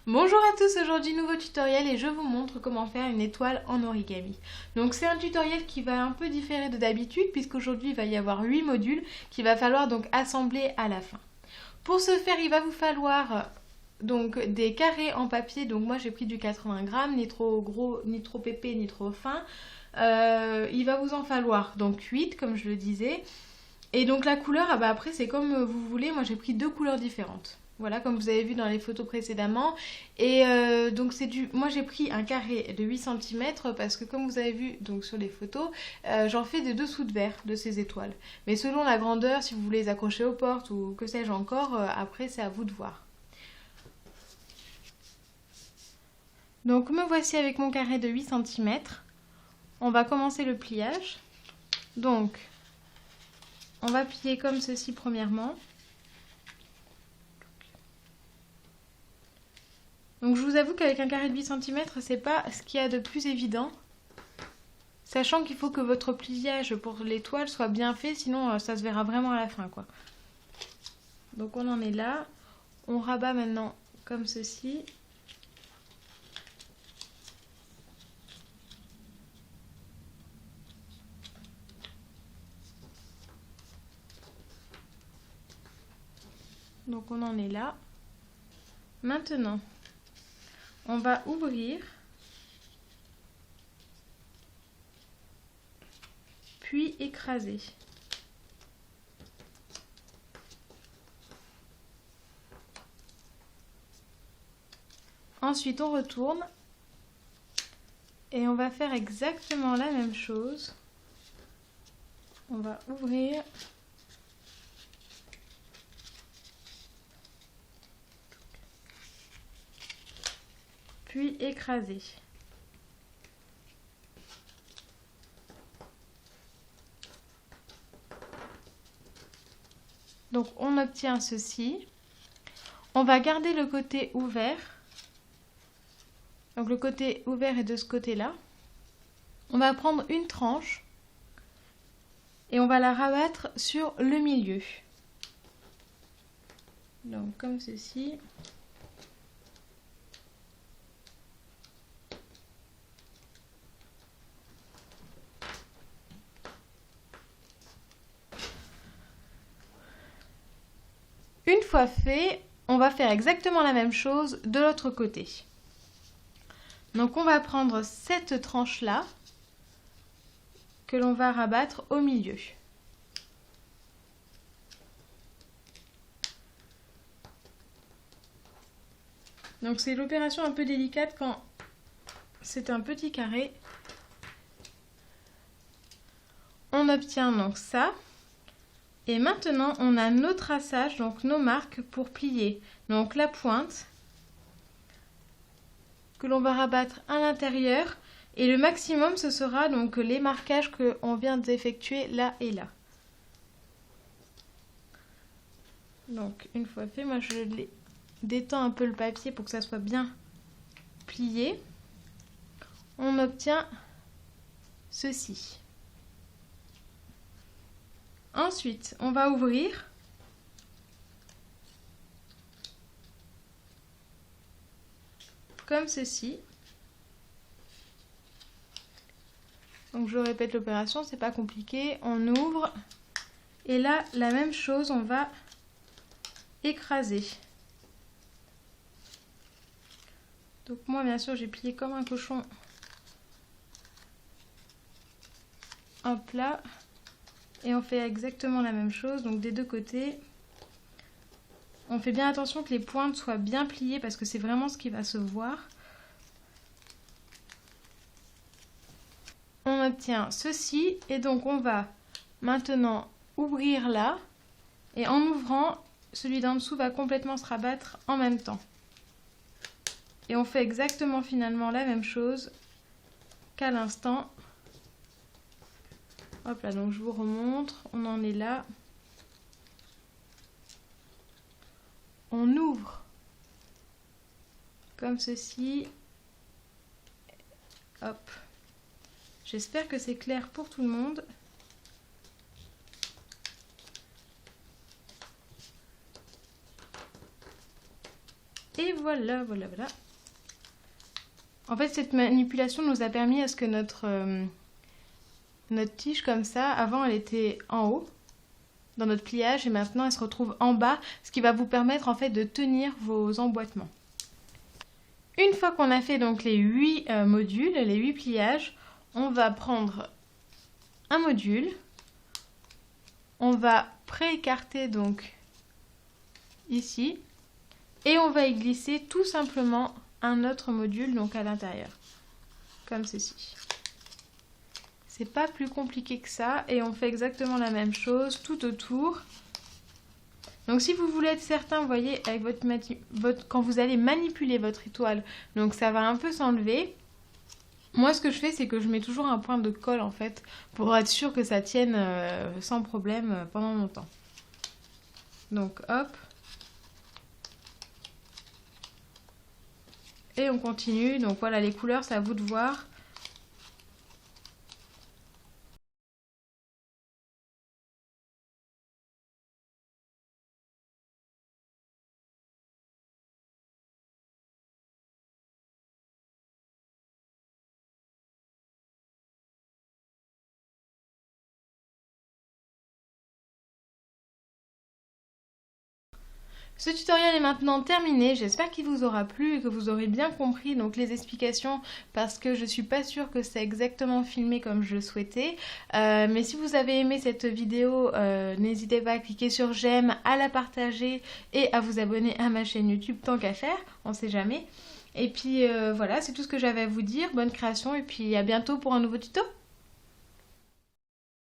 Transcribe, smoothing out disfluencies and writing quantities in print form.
Bonjour à tous, aujourd'hui nouveau tutoriel et je vous montre comment faire une étoile en origami. Donc c'est un tutoriel qui va un peu différer de d'habitude puisqu'aujourd'hui il va y avoir 8 modules qu'il va falloir donc assembler à la fin. Pour ce faire il va vous falloir donc des carrés en papier, donc moi j'ai pris du 80 grammes, ni trop gros, ni trop épais, ni trop fin. Il va vous en falloir donc 8 comme je le disais. Et donc la couleur, après c'est comme vous voulez, moi j'ai pris deux couleurs différentes. Voilà, comme vous avez vu dans les photos précédemment. Et donc moi j'ai pris un carré de 8 cm parce que comme vous avez vu donc sur les photos, j'en fais des dessous de verre de ces étoiles. Mais selon la grandeur, si vous voulez les accrocher aux portes ou que sais-je encore, après c'est à vous de voir. Donc me voici avec mon carré de 8 cm. On va commencer le pliage. Donc on va plier comme ceci premièrement. Donc je vous avoue qu'avec un carré de 8 cm, c'est pas ce qu'il y a de plus évident. Sachant qu'il faut que votre pliage pour l'étoile soit bien fait, sinon ça se verra vraiment à la fin, quoi. Donc on en est là. On rabat maintenant comme ceci. Donc on en est là. Maintenant, on va ouvrir. Puis écraser. Ensuite, on retourne. Et on va faire exactement la même chose. On va ouvrir. Puis écraser. Donc on obtient ceci. On va garder le côté ouvert. Donc le côté ouvert est de ce côté-là. On va prendre une tranche et on va la rabattre sur le milieu. Donc comme ceci. Une fois fait, on va faire exactement la même chose de l'autre côté. Donc on va prendre cette tranche-là que l'on va rabattre au milieu. Donc c'est l'opération un peu délicate quand c'est un petit carré. On obtient donc ça. Et maintenant on a nos traçages, donc nos marques pour plier. Donc la pointe que l'on va rabattre à l'intérieur. Et le maximum, ce sera donc les marquages qu'on vient d'effectuer là et là. Donc, une fois fait, moi je détends un peu le papier pour que ça soit bien plié. On obtient ceci. Ensuite, on va ouvrir. Comme ceci. Donc je répète l'opération, c'est pas compliqué. On ouvre. Et là, la même chose, on va écraser. Donc moi, bien sûr, j'ai plié comme un cochon. Hop là. Et on fait exactement la même chose, donc des deux côtés. On fait bien attention que les pointes soient bien pliées parce que c'est vraiment ce qui va se voir. On obtient ceci et donc on va maintenant ouvrir là. Et en ouvrant, celui d'en dessous va complètement se rabattre en même temps. Et on fait exactement finalement la même chose qu'à l'instant. Hop là, donc je vous remontre, on en est là. On ouvre comme ceci. Hop. J'espère que c'est clair pour tout le monde. Et voilà, voilà, voilà. En fait, cette manipulation nous a permis à ce que notre tige comme ça, avant elle était en haut dans notre pliage et maintenant elle se retrouve en bas, ce qui va vous permettre en fait de tenir vos emboîtements. Une fois qu'on a fait donc les 8 modules, les 8 pliages, on va prendre un module, on va pré-écarter donc ici et on va y glisser tout simplement un autre module donc à l'intérieur, comme ceci. C'est pas plus compliqué que ça et on fait exactement la même chose tout autour. Donc si vous voulez être certain, vous voyez, avec quand vous allez manipuler votre étoile, donc ça va un peu s'enlever. Moi ce que je fais c'est que je mets toujours un point de colle en fait pour être sûr que ça tienne sans problème pendant longtemps. Donc hop. Et on continue, donc voilà les couleurs, c'est à vous de voir. Ce tutoriel est maintenant terminé, j'espère qu'il vous aura plu et que vous aurez bien compris donc les explications parce que je suis pas sûre que c'est exactement filmé comme je le souhaitais. Mais si vous avez aimé cette vidéo, n'hésitez pas à cliquer sur j'aime, à la partager et à vous abonner à ma chaîne YouTube tant qu'à faire, on sait jamais. Et puis voilà, c'est tout ce que j'avais à vous dire, bonne création et puis à bientôt pour un nouveau tuto.